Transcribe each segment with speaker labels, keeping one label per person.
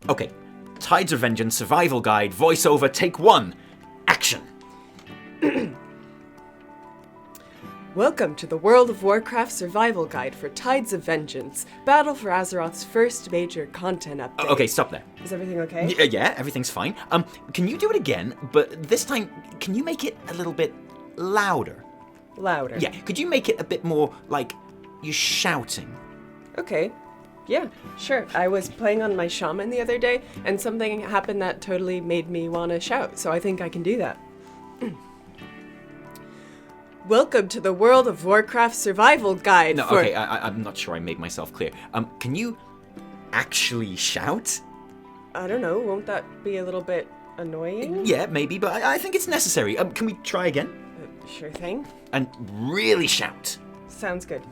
Speaker 1: Okay, Tides of Vengeance Survival Guide, voiceover, take 1. Action!
Speaker 2: Welcome to the World of Warcraft Survival Guide for Tides of Vengeance, Battle for Azeroth's first major content update.
Speaker 1: Okay, stop there.
Speaker 2: Is everything okay?
Speaker 1: Yeah, everything's fine. Can you do it again, but this time, can you make it a little bit louder?
Speaker 2: Louder.
Speaker 1: Yeah, could you make it a bit more like you're shouting?
Speaker 2: Okay. Yeah, sure. I was playing on my shaman the other day, and something happened that totally made me want to shout, so I think I can do that. Welcome to the World of Warcraft Survival Guide
Speaker 1: No, okay, I'm not sure I made myself clear. Can you actually shout?
Speaker 2: I don't know, won't that be a little bit annoying?
Speaker 1: Yeah, maybe, but I think it's necessary. Can we try again?
Speaker 2: Sure thing.
Speaker 1: And really shout.
Speaker 2: Sounds good.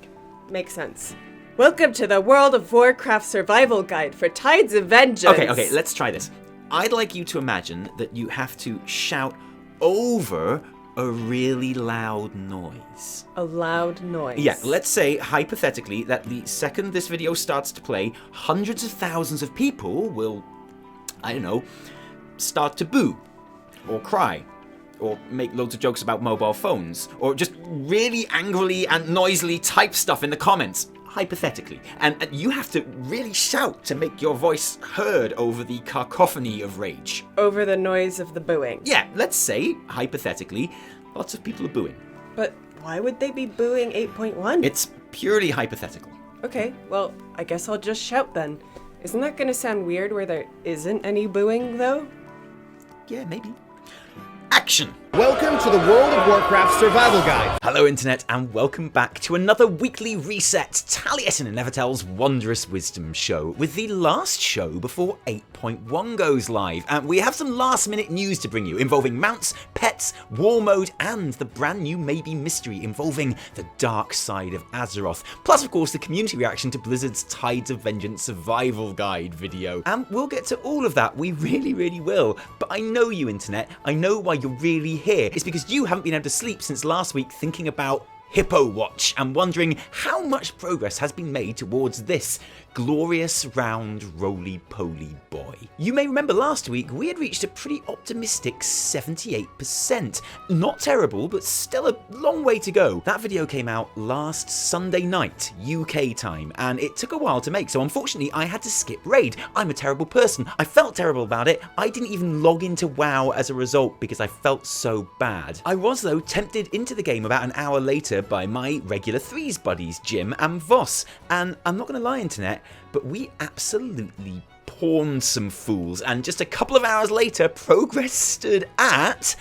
Speaker 2: Makes sense. Welcome to the World of Warcraft Survival Guide for Tides of Vengeance.
Speaker 1: Okay, let's try this. I'd like you to imagine that you have to shout over a really loud noise.
Speaker 2: A loud noise.
Speaker 1: Yeah, let's say, hypothetically, that the second this video starts to play, hundreds of thousands of people will, I don't know, start to boo, or cry, or make loads of jokes about mobile phones, or just really angrily and noisily type stuff in the comments. Hypothetically. And you have to really shout to make your voice heard over the cacophony of rage.
Speaker 2: Over the noise of the booing.
Speaker 1: Yeah, let's say, hypothetically, lots of people are booing.
Speaker 2: But why would they be booing 8.1?
Speaker 1: It's purely hypothetical.
Speaker 2: Okay, well, I guess I'll just shout then. Isn't that gonna sound weird where there isn't any booing, though?
Speaker 1: Yeah, maybe. Action!
Speaker 3: Welcome to the World of Warcraft Survival Guide.
Speaker 1: Hello Internet, and welcome back to another weekly reset Taliesin and Evitel's Wondrous Wisdom show, with the last show before 8.1 goes live. And we have some last minute news to bring you, involving mounts, pets, Warmode, and the brand new maybe mystery involving the dark side of Azeroth. Plus of course the community reaction to Blizzard's Tides of Vengeance Survival Guide video. And we'll get to all of that, we really will. But I know you Internet, I know why you're really here. It's because you haven't been able to sleep since last week thinking about Hippo Watch and wondering how much progress has been made towards this glorious round roly-poly boy. You may remember last week we had reached a pretty optimistic 78%. Not terrible, but still a long way to go. That video came out last Sunday night, UK time, and it took a while to make, so unfortunately I had to skip raid. I'm a terrible person. I felt terrible about it. I didn't even log into WoW as a result because I felt so bad. I was though tempted into the game about an hour later by my regular threes buddies Jim and Voss, and I'm not gonna lie Internet, but we absolutely pawned some fools, and just a couple of hours later progress stood at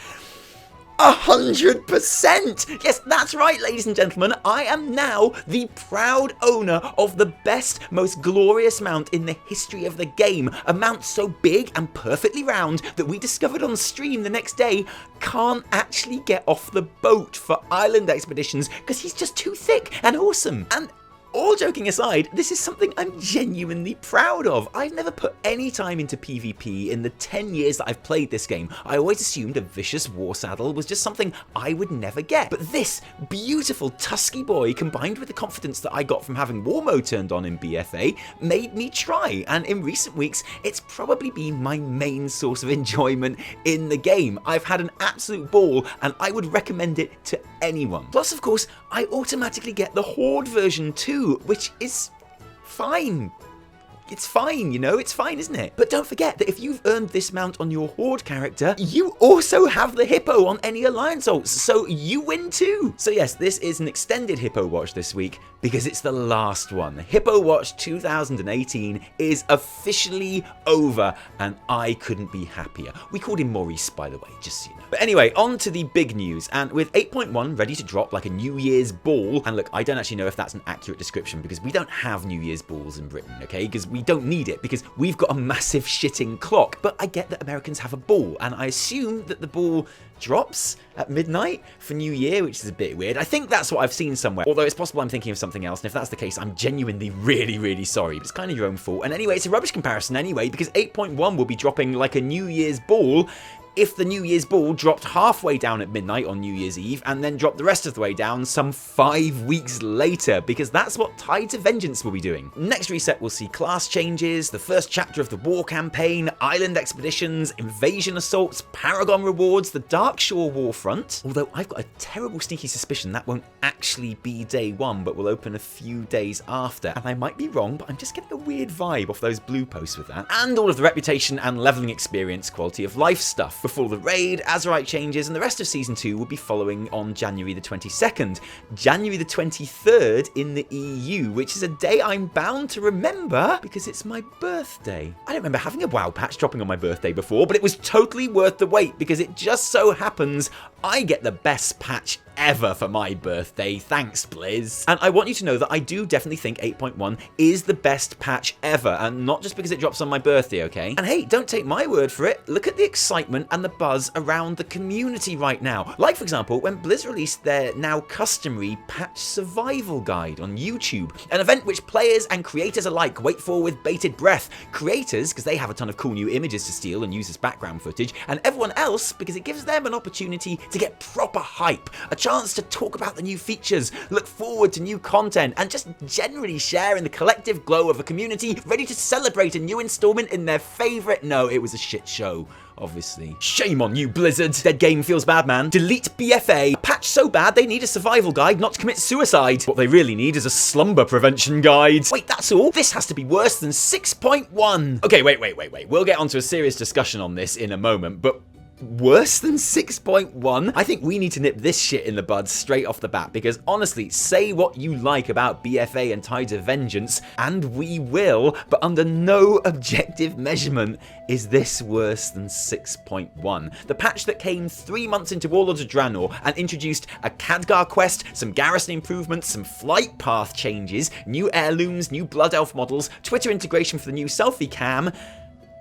Speaker 1: 100%! Yes, that's right, ladies and gentlemen, I am now the proud owner of the best, most glorious mount in the history of the game. A mount so big and perfectly round that we discovered on stream the next day can't actually get off the boat for island expeditions because he's just too thick and awesome. And all joking aside, this is something I'm genuinely proud of. I've never put any time into PvP in the 10 years that I've played this game. I always assumed a vicious war saddle was just something I would never get. But this beautiful tusky boy, combined with the confidence that I got from having Warmode turned on in BfA, made me try. And in recent weeks, it's probably been my main source of enjoyment in the game. I've had an absolute ball, and I would recommend it to anyone. Plus, of course, I automatically get the Horde version too, which is fine. It's fine, you know, it's fine, isn't it? But don't forget that if you've earned this mount on your Horde character, you also have the Hippo on any Alliance ults, so you win too. So yes, this is an extended Hippo Watch this week, because it's the last one. Hippo Watch 2018 is officially over, and I couldn't be happier. We called him Maurice, by the way, just so you know. But anyway, on to the big news, and with 8.1 ready to drop like a New Year's ball, and look, I don't actually know if that's an accurate description, because we don't have New Year's balls in Britain, okay? Because we don't need it, because we've got a massive shitting clock. But I get that Americans have a ball, and I assume that the ball drops at midnight for New Year, which is a bit weird. I think that's what I've seen somewhere, although it's possible I'm thinking of something else, and if that's the case, I'm genuinely really sorry, but it's kind of your own fault. And anyway, it's a rubbish comparison anyway, because 8.1 will be dropping like a New Year's ball if the New Year's ball dropped halfway down at midnight on New Year's Eve and then dropped the rest of the way down some 5 weeks later, because that's what Tides of Vengeance will be doing. Next reset will see class changes, the first chapter of the war campaign, island expeditions, invasion assaults, Paragon rewards, the Darkshore Warfront, although I've got a terrible sneaky suspicion that won't actually be day one, but will open a few days after, and I might be wrong, but I'm just getting a weird vibe off those blue posts with that, and all of the reputation and leveling experience, quality of life stuff, before the raid, azerite changes, and the rest of Season 2 will be following on January the 22nd. January the 23rd in the EU, which is a day I'm bound to remember because it's my birthday. I don't remember having a WoW patch dropping on my birthday before, but it was totally worth the wait because it just so happens I get the best patch ever for my birthday. Thanks, Blizz. And I want you to know that I do definitely think 8.1 is the best patch ever, and not just because it drops on my birthday, okay? And hey, don't take my word for it. Look at the excitement and the buzz around the community right now. Like, for example, when Blizz released their now customary patch survival guide on YouTube, an event which players and creators alike wait for with bated breath. Creators, because they have a ton of cool new images to steal and use as background footage, and everyone else, because it gives them an opportunity to get proper hype, a chance to talk about the new features, look forward to new content, and just generally share in the collective glow of a community ready to celebrate a new installment in their favourite. No, it was a shit show. Obviously. Shame on you, Blizzard. Dead game feels bad, man. Delete BfA. A patch so bad they need a survival guide not to commit suicide. What they really need is a slumber prevention guide. Wait, that's all? This has to be worse than 6.1. Okay, wait. We'll get onto a serious discussion on this in a moment, but worse than 6.1? I think we need to nip this shit in the bud straight off the bat, because honestly, say what you like about BfA and Tides of Vengeance, and we will, but under no objective measurement is this worse than 6.1. The patch that came 3 months into Warlords of Draenor and introduced a Khadgar quest, some garrison improvements, some flight path changes, new heirlooms, new Blood Elf models, Twitter integration for the new selfie cam,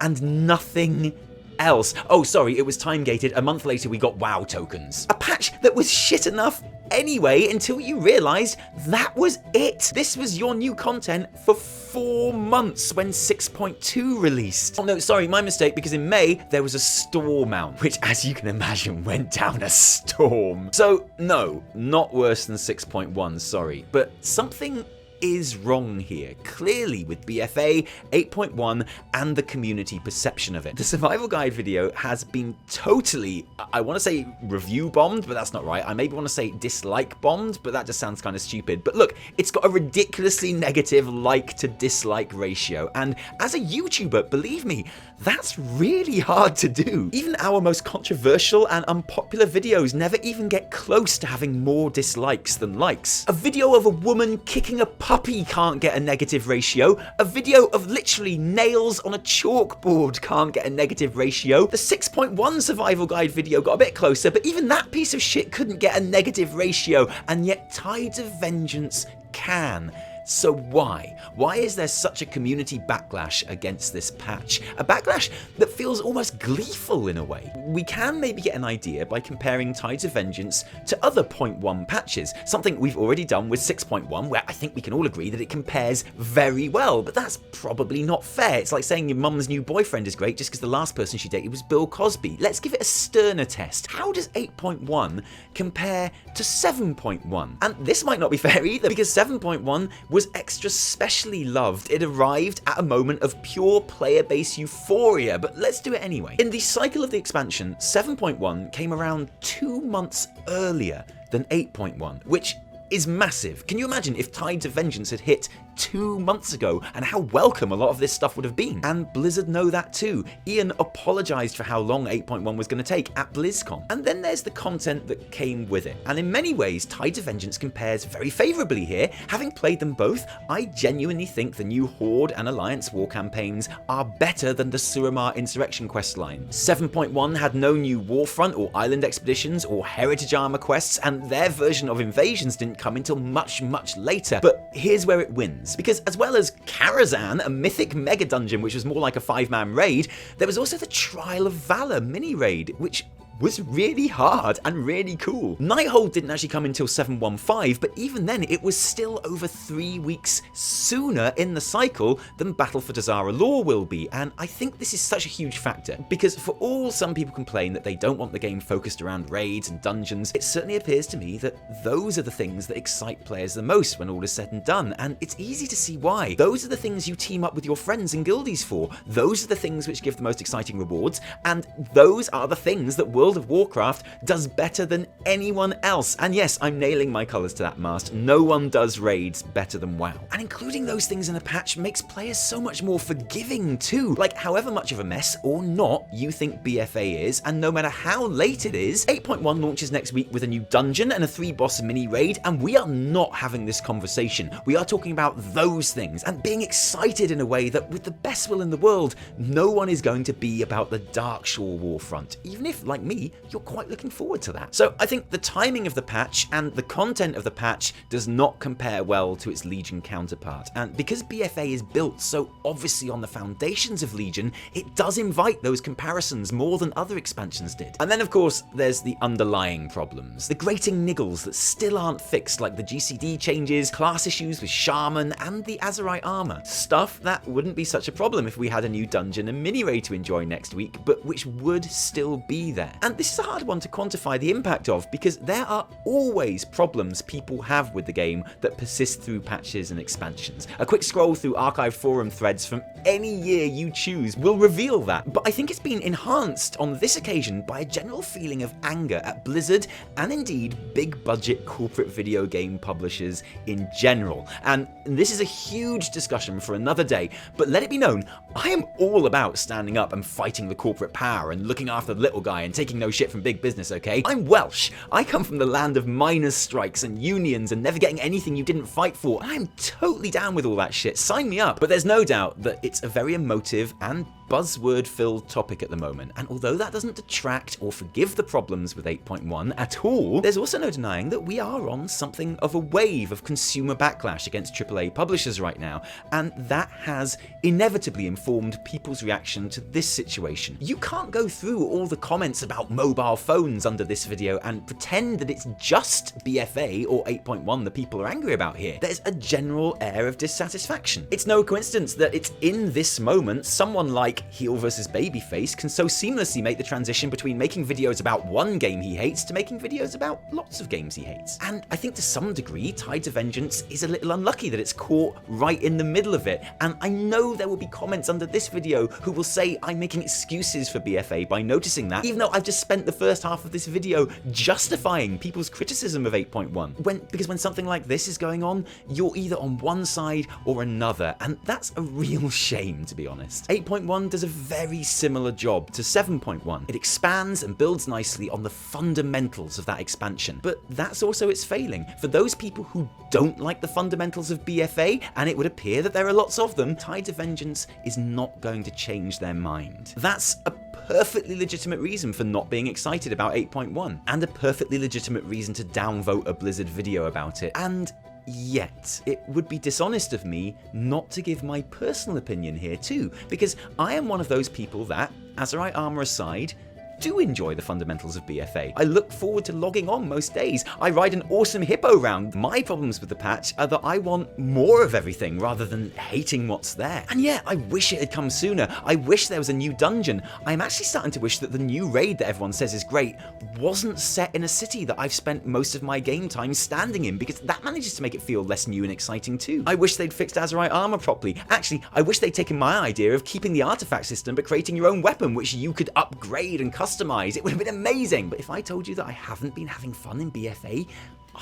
Speaker 1: and nothing else. Oh, sorry, it was time gated. A month later, we got WoW tokens. A patch that was shit enough anyway until you realised that was it. This was your new content for 4 months when 6.2 released. Oh no, sorry, my mistake, because in May, there was a storm out, which, as you can imagine, went down a storm. So, no, not worse than 6.1, sorry. But something is wrong here, clearly, with BfA, 8.1, and the community perception of it. The survival guide video has been totally, I want to say review bombed, but that's not right. I maybe want to say dislike bombed, but that just sounds kind of stupid. But look, it's got a ridiculously negative like to dislike ratio, and as a YouTuber, believe me, that's really hard to do. Even our most controversial and unpopular videos never even get close to having more dislikes than likes. A video of a woman kicking a puppy can't get a negative ratio. A video of literally nails on a chalkboard can't get a negative ratio. The 6.1 survival guide video got a bit closer, but even that piece of shit couldn't get a negative ratio, and yet Tides of Vengeance can. So why? Why is there such a community backlash against this patch? A backlash that feels almost gleeful in a way. We can maybe get an idea by comparing Tides of Vengeance to other 0.1 patches, something we've already done with 6.1, where I think we can all agree that it compares very well, but that's probably not fair. It's like saying your mum's new boyfriend is great just because the last person she dated was Bill Cosby. Let's give it a sterner test. How does 8.1 compare to 7.1? And this might not be fair either, because 7.1 was extra specially loved. It arrived at a moment of pure player base euphoria, but let's do it anyway. In the cycle of the expansion, 7.1 came around 2 months earlier than 8.1, which is massive. Can you imagine if Tides of Vengeance had hit 2 months ago and how welcome a lot of this stuff would have been? And Blizzard know that too. Ian apologised for how long 8.1 was going to take at BlizzCon. And then there's the content that came with it. And in many ways, Tides of Vengeance compares very favourably here. Having played them both, I genuinely think the new Horde and Alliance war campaigns are better than the Suramar Insurrection questline. 7.1 had no new Warfront or Island expeditions or Heritage Armor quests, and their version of Invasions didn't come until much later. But here's where it wins, because as well as Karazhan, a mythic mega dungeon which was more like a 5-man raid, there was also the Trial of Valor mini raid, which was really hard and really cool. Nighthold didn't actually come until 7.15, but even then it was still over 3 weeks sooner in the cycle than Battle for Dazar'alor will be, and I think this is such a huge factor, because for all some people complain that they don't want the game focused around raids and dungeons, it certainly appears to me that those are the things that excite players the most when all is said and done, and it's easy to see why. Those are the things you team up with your friends and guildies for, those are the things which give the most exciting rewards, and those are the things that World of Warcraft does better than anyone else. And yes, I'm nailing my colours to that mast, no one does raids better than WoW. And including those things in a patch makes players so much more forgiving too. Like, however much of a mess or not you think BfA is, and no matter how late it is, 8.1 launches next week with a new dungeon and a 3-boss mini raid, and we are not having this conversation. We are talking about those things and being excited in a way that, with the best will in the world, no one is going to be about the Darkshore Warfront, even if, like me, you're quite looking forward to that. So I think the timing of the patch and the content of the patch does not compare well to its Legion counterpart, and because BfA is built so obviously on the foundations of Legion, it does invite those comparisons more than other expansions did. And then of course there's the underlying problems, the grating niggles that still aren't fixed, like the GCD changes, class issues with Shaman, and the Azerite armor. Stuff that wouldn't be such a problem if we had a new dungeon and mini raid to enjoy next week, but which would still be there. And this is a hard one to quantify the impact of, because there are always problems people have with the game that persist through patches and expansions. A quick scroll through archived forum threads from any year you choose will reveal that, but I think it's been enhanced on this occasion by a general feeling of anger at Blizzard and indeed big budget corporate video game publishers in general. And this is a huge discussion for another day, but let it be known, I am all about standing up and fighting the corporate power and looking after the little guy and taking no shit from big business, okay? I'm Welsh. I come from the land of miners' strikes and unions and never getting anything you didn't fight for. I'm totally down with all that shit. Sign me up. But there's no doubt that it's a very emotive and buzzword-filled topic at the moment, and although that doesn't detract or forgive the problems with 8.1 at all, there's also no denying that we are on something of a wave of consumer backlash against AAA publishers right now, and that has inevitably informed people's reaction to this situation. You can't go through all the comments about mobile phones under this video and pretend that it's just BfA or 8.1 that people are angry about here. There's a general air of dissatisfaction. It's no coincidence that it's in this moment someone like Heel vs Babyface can so seamlessly make the transition between making videos about one game he hates to making videos about lots of games he hates. And I think to some degree, Tides of Vengeance is a little unlucky that it's caught right in the middle of it. And I know there will be comments under this video who will say I'm making excuses for BfA by noticing that, even though I've just spent the first half of this video justifying people's criticism of 8.1. Because when something like this is going on, you're either on one side or another, and that's a real shame, to be honest. 8.1 does a very similar job to 7.1. It expands and builds nicely on the fundamentals of that expansion, but that's also its failing. For those people who don't like the fundamentals of BfA, and it would appear that there are lots of them, Tides of Vengeance is not going to change their mind. That's a perfectly legitimate reason for not being excited about 8.1, and a perfectly legitimate reason to downvote a Blizzard video about it. And yet, it would be dishonest of me not to give my personal opinion here too, because I am one of those people that, Azerite armor aside, do enjoy the fundamentals of BfA. I look forward to logging on most days. I ride an awesome hippo round. My problems with the patch are that I want more of everything rather than hating what's there. And yeah, I wish it had come sooner. I wish there was a new dungeon. I'm actually starting to wish that the new raid that everyone says is great wasn't set in a city that I've spent most of my game time standing in, because that manages to make it feel less new and exciting too. I wish they'd fixed Azerite armor properly. Actually, I wish they'd taken my idea of keeping the artifact system but creating your own weapon which you could upgrade and customize. It would have been amazing. But if I told you that I haven't been having fun in BfA,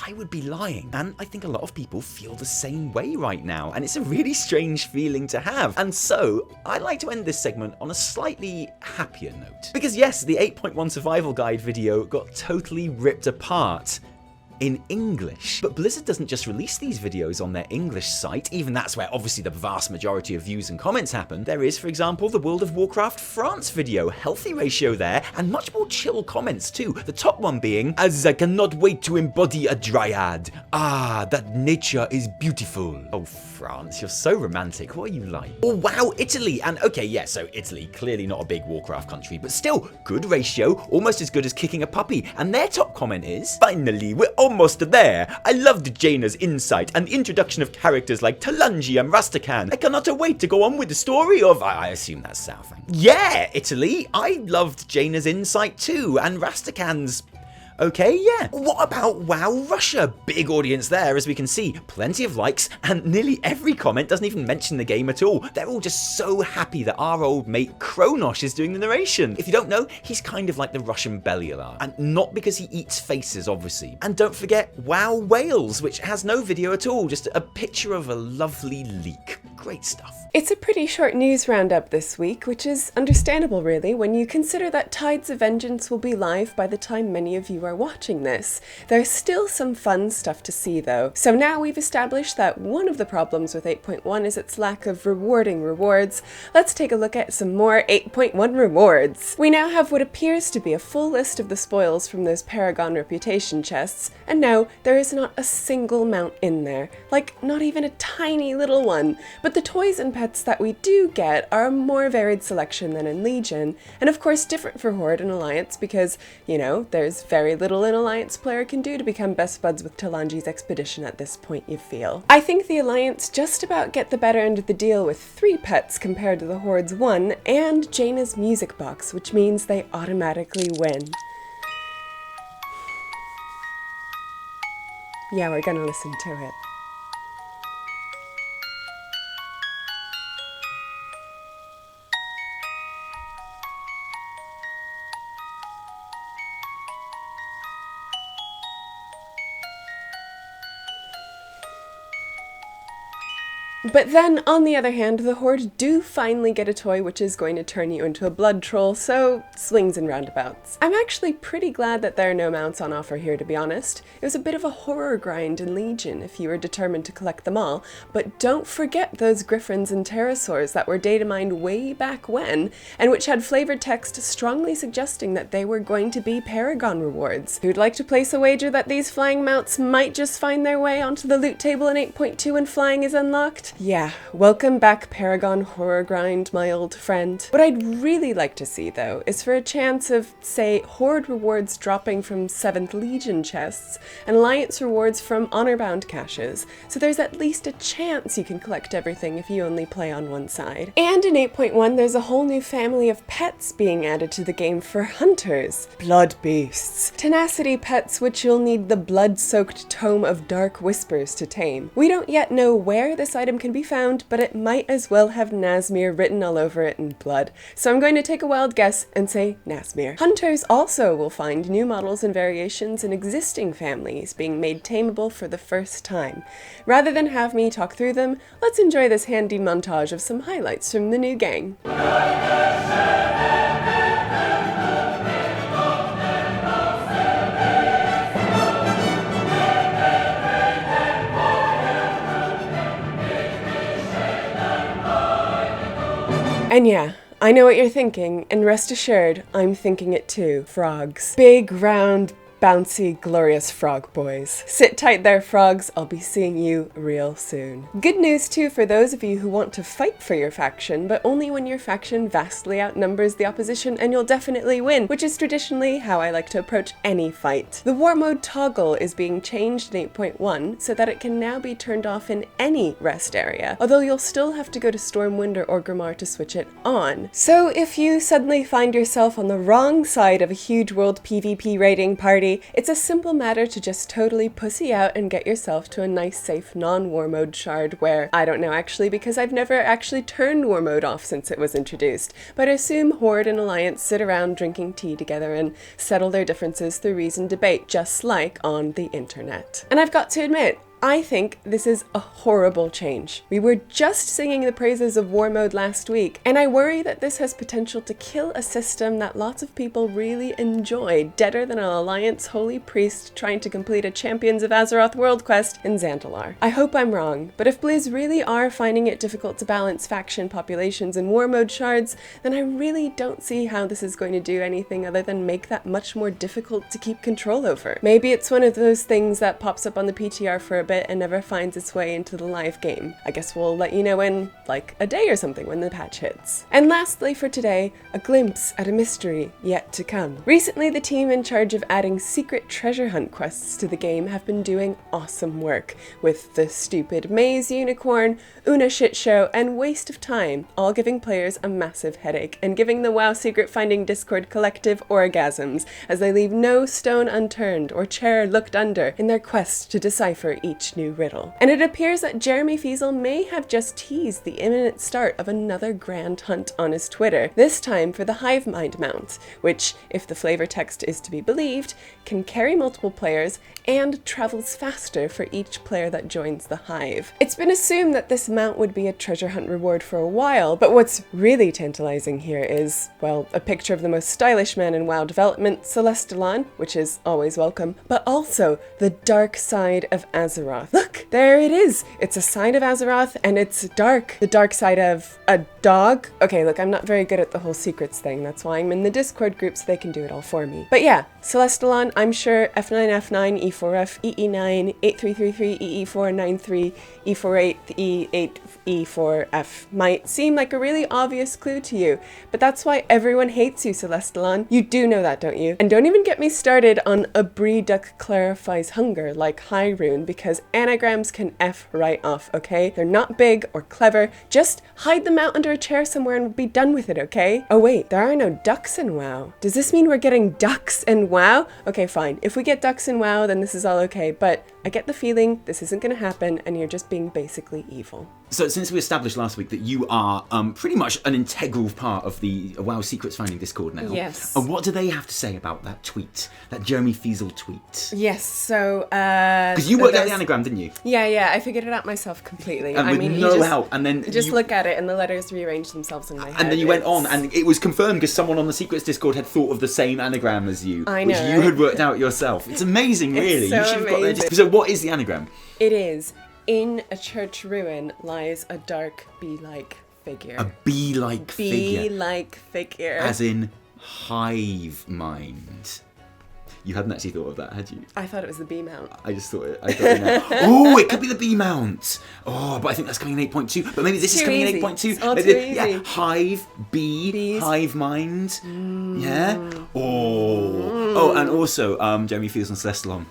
Speaker 1: I would be lying. And I think a lot of people feel the same way right now, and it's a really strange feeling to have. And so I'd like to end this segment on a slightly happier note. Because yes, the 8.1 survival guide video got totally ripped apart. in English. But Blizzard doesn't just release these videos on their English site, even that's where obviously the vast majority of views and comments happen. There is, for example, the World of Warcraft France video, healthy ratio there, and much more chill comments too. The top one being, "As I cannot wait to embody a dryad. Ah, that nature is beautiful." Oh, France, you're so romantic. What are you like? Or wow, Italy. And okay, yeah, so Italy, clearly not a big Warcraft country, but still, good ratio, almost as good as kicking a puppy. And their top comment is, "Finally, we're almost there. I loved Jaina's insight and the introduction of characters like Talanji and Rastakan. I cannot wait to go on with the story of..." I assume that's South. Yeah, Italy, I loved Jaina's insight too, and Rastakan's... Okay, yeah. What about WoW Russia? Big audience there, as we can see. Plenty of likes, and nearly every comment doesn't even mention the game at all. They're all just so happy that our old mate Kronosh is doing the narration. If you don't know, he's kind of like the Russian Belialar. And not because he eats faces, obviously. And don't forget WoW Wales, which has no video at all, just a picture of a lovely leak. Great stuff.
Speaker 2: It's a pretty short news roundup this week, which is understandable really when you consider that Tides of Vengeance will be live by the time many of you are watching this. There's still some fun stuff to see though. So now we've established that one of the problems with 8.1 is its lack of rewarding rewards. Let's take a look at some more 8.1 rewards. We now have what appears to be a full list of the spoils from those Paragon reputation chests, and no, there is not a single mount in there. Like, not even a tiny little one. But the toys and pets that we do get are a more varied selection than in Legion, and of course different for Horde and Alliance because, you know, there's very little an Alliance player can do to become best buds with Talanji's expedition at this point, you feel. I think the Alliance just about get the better end of the deal with 3 pets compared to the Horde's 1, and Jaina's music box, which means they automatically win. Yeah, we're gonna listen to it. But then, on the other hand, the Horde do finally get a toy which is going to turn you into a blood troll, so swings and roundabouts. I'm actually pretty glad that there are no mounts on offer here, to be honest. It was a bit of a horror grind in Legion if you were determined to collect them all, but don't forget those Griffins and Pterosaurs that were data mined way back when, and which had flavored text strongly suggesting that they were going to be Paragon rewards. Who'd like to place a wager that these flying mounts might just find their way onto the loot table in 8.2 when flying is unlocked? Yeah, welcome back Paragon horror grind, my old friend. What I'd really like to see though is for a chance of, say, Horde rewards dropping from 7th Legion chests and Alliance rewards from honor-bound caches, so there's at least a chance you can collect everything if you only play on one side. And in 8.1 there's a whole new family of pets being added to the game for hunters. Blood beasts. Tenacity pets which you'll need the blood-soaked Tome of Dark Whispers to tame. We don't yet know where this item can be found, but it might as well have Nazmir written all over it in blood. So I'm going to take a wild guess and say Nazmir. Hunters also will find new models and variations in existing families being made tameable for the first time. Rather than have me talk through them, let's enjoy this handy montage of some highlights from the new gang. And yeah, I know what you're thinking, and rest assured, I'm thinking it too. Frogs. Big, round, bouncy, glorious frog boys. Sit tight there, frogs. I'll be seeing you real soon. Good news too for those of you who want to fight for your faction, but only when your faction vastly outnumbers the opposition and you'll definitely win, which is traditionally how I like to approach any fight. The Warmode toggle is being changed in 8.1 so that it can now be turned off in any rest area, although you'll still have to go to Stormwind or Orgrimmar to switch it on. So if you suddenly find yourself on the wrong side of a huge world PvP raiding party, it's a simple matter to just totally pussy out and get yourself to a nice safe non-war mode shard where, I don't know actually because I've never actually turned war mode off since it was introduced, but I assume Horde and Alliance sit around drinking tea together and settle their differences through reasoned debate just like on the internet. And I've got to admit, I think this is a horrible change. We were just singing the praises of Warmode last week, and I worry that this has potential to kill a system that lots of people really enjoy, deader than an Alliance holy priest trying to complete a Champions of Azeroth world quest in Zandalar. I hope I'm wrong, but if Blizz really are finding it difficult to balance faction populations and Warmode shards, then I really don't see how this is going to do anything other than make that much more difficult to keep control over. Maybe it's one of those things that pops up on the PTR for a bit and never finds its way into the live game. I guess we'll let you know in, like, a day or something when the patch hits. And lastly for today, a glimpse at a mystery yet to come. Recently, the team in charge of adding secret treasure hunt quests to the game have been doing awesome work, with the stupid maze unicorn, Una shitshow, and waste of time, all giving players a massive headache and giving the WoW secret finding Discord collective orgasms, as they leave no stone unturned or chair looked under in their quest to decipher each new riddle. And it appears that Jeremy Fiesel may have just teased the imminent start of another grand hunt on his Twitter, this time for the Hivemind mount, which, if the flavor text is to be believed, can carry multiple players and travels faster for each player that joins the Hive. It's been assumed that this mount would be a treasure hunt reward for a while, but what's really tantalizing here is, well, a picture of the most stylish man in WoW development, Celestalon, which is always welcome, but also the dark side of Azeroth. Look, there it is! It's a side of Azeroth, and it's dark. The dark side of a dog? Okay, look, I'm not very good at the whole secrets thing, that's why I'm in the Discord group so they can do it all for me. But yeah, Celestalon, I'm sure F9F9, E4F, EE9, 8333, EE493, E48, E8, E4F might seem like a really obvious clue to you, but that's why everyone hates you, Celestalon. You do know that, don't you? And don't even get me started on a Bree duck clarifies hunger like Hyrule, because anagrams can F right off, okay? They're not big or clever, just hide them out under a chair somewhere and we'll be done with it, okay? Oh wait, there are no ducks in WoW. Does this mean we're getting ducks in WoW? Okay, fine. If we get ducks in WoW, then this is all okay, but I get the feeling this isn't gonna happen and you're just being basically evil.
Speaker 1: So since we established last week that you are pretty much an integral part of the WoW Secrets Finding Discord now.
Speaker 2: Yes.
Speaker 1: What do they have to say about that tweet? That Jeremy Fiesel tweet?
Speaker 2: Yes, so
Speaker 1: because you worked out the anagram, didn't you?
Speaker 2: Yeah, I figured it out myself completely.
Speaker 1: And with no help, and then
Speaker 2: just look at it and the letters rearranged themselves in my head.
Speaker 1: And then you went on, and it was confirmed because someone on the Secrets Discord had thought of the same anagram as you,
Speaker 2: I know,
Speaker 1: which you had worked out yourself. It's amazing, really.
Speaker 2: It's so
Speaker 1: you should have got
Speaker 2: amazing.
Speaker 1: there. So what is the anagram?
Speaker 2: It is, in a church ruin lies a dark bee-like figure.
Speaker 1: A bee-like figure.
Speaker 2: Bee-like figure.
Speaker 1: As in Hivemind. You hadn't actually thought of that, had you?
Speaker 2: I thought it was the bee mount.
Speaker 1: I thought it. Oh, it could be the bee mount. Oh, but I think that's coming in 8.2. But maybe this is coming in 8.2.
Speaker 2: It's all too easy.
Speaker 1: Yeah, Hive, bee,
Speaker 2: Bees.
Speaker 1: Hivemind. Yeah. Oh, and also Jeremy Fields and Celestalon.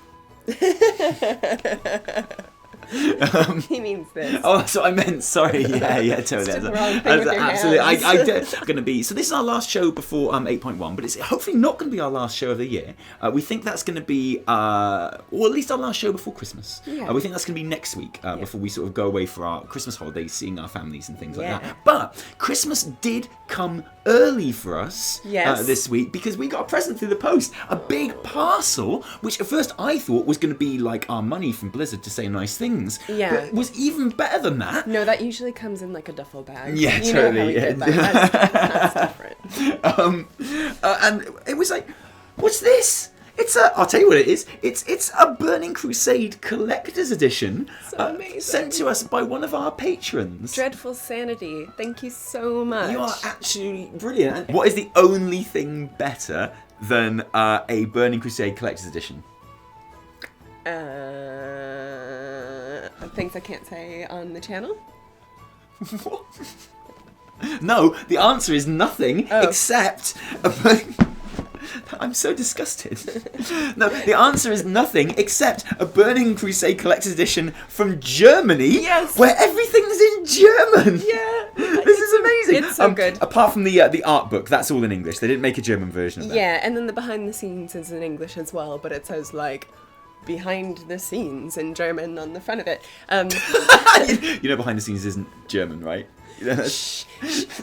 Speaker 2: He means this.
Speaker 1: Oh, that's what I meant. Sorry. Yeah, totally.
Speaker 2: Just the wrong thing with your
Speaker 1: Absolutely.
Speaker 2: hands.
Speaker 1: I'm going to be. So this is our last show before 8.1, but it's hopefully not going to be our last show of the year. We think that's going to be, or at least our last show before Christmas.
Speaker 2: Yeah.
Speaker 1: We think that's going to be next week before we sort of go away for our Christmas holidays, seeing our families and things like
Speaker 2: Yeah.
Speaker 1: that. But Christmas did come early for us this week because we got a present through the post, a big parcel, which at first I thought was going to be like our money from Blizzard to say nice things.
Speaker 2: Yeah.
Speaker 1: But it was even better than that.
Speaker 2: No, that usually comes in like a duffel bag.
Speaker 1: Yeah,
Speaker 2: you
Speaker 1: totally.
Speaker 2: know how we did that. That's different.
Speaker 1: And it was like, what's this? I'll tell you what it is. It's a Burning Crusade Collector's Edition.
Speaker 2: So amazing.
Speaker 1: Sent to us by one of our patrons.
Speaker 2: Dreadful Sanity. Thank you so much.
Speaker 1: You are absolutely brilliant. What is the only thing better than a Burning Crusade Collector's Edition?
Speaker 2: Things I can't say on the channel?
Speaker 1: What? No, the answer is nothing except I'm so disgusted. No, the answer is nothing except a Burning Crusade Collector's Edition from Germany.
Speaker 2: Yes.
Speaker 1: Where everything's in German.
Speaker 2: Yeah.
Speaker 1: This is amazing.
Speaker 2: It's so good.
Speaker 1: Apart from the art book, that's all in English. They didn't make a German version of that.
Speaker 2: Yeah, and then the behind the scenes is in English as well, but it says like behind the scenes in German on the front of it.
Speaker 1: You know, behind the scenes isn't German, right?
Speaker 2: Shh.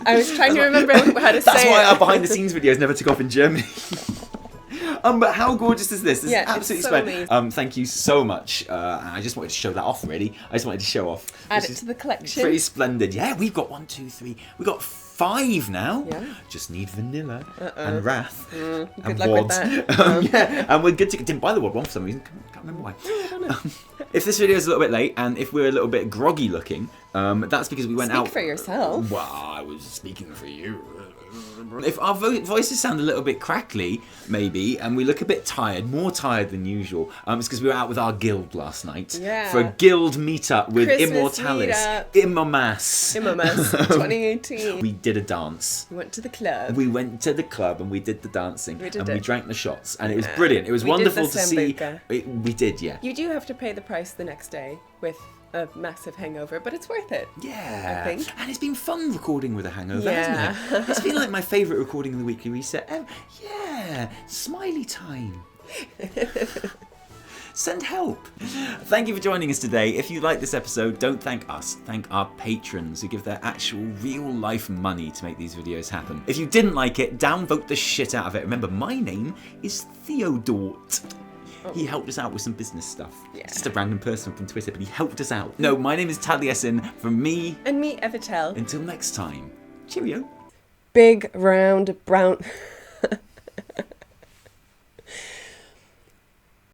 Speaker 2: I was trying to remember how to say it.
Speaker 1: That's why our behind the scenes videos never took off in Germany. But how gorgeous is this? This
Speaker 2: Yeah,
Speaker 1: is absolutely
Speaker 2: it's so
Speaker 1: splendid.
Speaker 2: amazing.
Speaker 1: Thank you so much. And I just wanted to show that off, really. I just wanted to show off.
Speaker 2: Add
Speaker 1: This
Speaker 2: it
Speaker 1: is
Speaker 2: to the collection.
Speaker 1: Pretty splendid. Yeah, we've got 1, 2, 3. We've got 5 now.
Speaker 2: Yeah.
Speaker 1: Just need Vanilla and Wrath.
Speaker 2: Good
Speaker 1: and
Speaker 2: luck
Speaker 1: Wad.
Speaker 2: with that.
Speaker 1: Yeah, and we're good to didn't buy the Wad one for some reason. Can't remember why.
Speaker 2: I don't know.
Speaker 1: If this video is a little bit late and if we're a little bit groggy looking, that's because we went
Speaker 2: Speak
Speaker 1: out.
Speaker 2: for yourself.
Speaker 1: Well, I was speaking for you. If our voices sound a little bit crackly, maybe, and we look a bit tired, more tired than usual, it's because we were out with our guild last night
Speaker 2: Yeah.
Speaker 1: for a guild meetup with
Speaker 2: Christmas
Speaker 1: Immortalis.
Speaker 2: meetup.
Speaker 1: Immomas.
Speaker 2: Immomas 2018.
Speaker 1: We did a dance.
Speaker 2: We went to the club.
Speaker 1: We went to the club and we did the dancing
Speaker 2: We did
Speaker 1: and we
Speaker 2: it.
Speaker 1: drank the shots and it was brilliant. It was
Speaker 2: We did
Speaker 1: wonderful
Speaker 2: the
Speaker 1: to see.
Speaker 2: sambuca.
Speaker 1: We did, yeah.
Speaker 2: You do have to pay the price the next day with a massive hangover, but it's worth it.
Speaker 1: Yeah,
Speaker 2: I think.
Speaker 1: and it's been fun recording with a hangover,
Speaker 2: Yeah.
Speaker 1: hasn't it? It's been like my favourite recording of the weekly reset. Yeah, smiley time. Send help. Thank you for joining us today. If you like this episode, don't thank us. Thank our patrons who give their actual real life money to make these videos happen. If you didn't like it, downvote the shit out of it. Remember, my name is Theodort. He helped us out with some business stuff.
Speaker 2: Yeah.
Speaker 1: Just a random person from Twitter, but he helped us out. No, my name is Taliesin. From me,
Speaker 2: And me, Evitel.
Speaker 1: until next time. Cheerio.
Speaker 2: Big, round, brown...